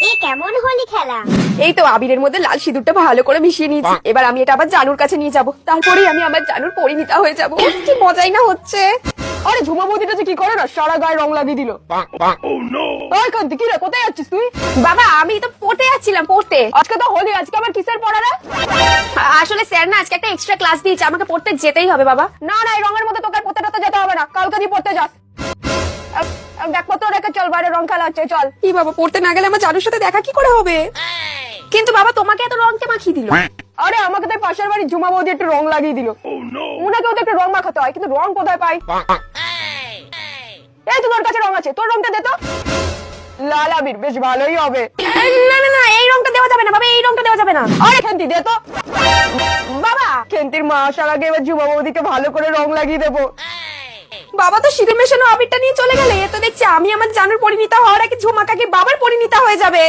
এ কেমন হোলি খেলা? এই তো আবিরের মধ্যে লাল সিঁদুরটা ভালো করে মিশিয়ে নিয়েছি। এবার আমি এটা আবার জানুর কাছে নিয়ে যাব, তারপরেই আমি আমার জানুর পরিণীতা হয়ে যাব। কি মজাই না হচ্ছে। আরে ঝুমা বৌদিটা যে কি করে না, সারা গায়ে রং লাগিয়ে দিল। ওই কান্তি, কি রে, কোথায় যাচ্ছিস তুই? বাবা আমি তো পড়তে যাচ্ছিলাম, পড়তে। আজকে তো হোলি, আজকে আবার কিসের পড়া রে? আসলে স্যার না আজকে একটা এক্সট্রা ক্লাস দিয়েছে, আমাকে পড়তে যেতেই হবে বাবা। না না, এই রঙের মধ্যে তোকে আর পড়তে যেতে হবে না, কালকে দিয়ে পড়তে যাস। দেখপত্র রেখে চল, বাইরে রং খেলা হচ্ছে, চল। কি বাবা, পড়তে না গেলে আমার জানুর সাথে দেখা কি করে হবে? কিন্তু বাবা তোমাকে এত রং কে মাখিয়ে দিল? আরে আমাকে তো পাশের বাড়ি ঝুমা বৌদি একটু রং লাগিয়ে দিল। ওনাকেও তো একটু রং মাখাতে হয়, কিন্তু রং কোথায় পাই? এই তো তোর কাছে রং আছে, তোর রংটা দে তো। লাল আবির বেশ ভালোই হবে। না না না, এই রংটা দেওয়া যাবে না বাবা, এই রংটা দেওয়া যাবে না। আরে খেন্তি দে তো বাবা। খেন্তির মা আসার আগে এবার ঝুমা বৌদিকে ভালো করে রং লাগিয়ে দেবো। বাবা তো সিঁদুর মেশানো আবিরটা নিয়ে চলে গেলে, এ তো দেখছি আমি আমার জানুর পরিণীতা হওয়ার আগে ঝুমা কাকির বাবার পরিণীতা হয়ে যাবে।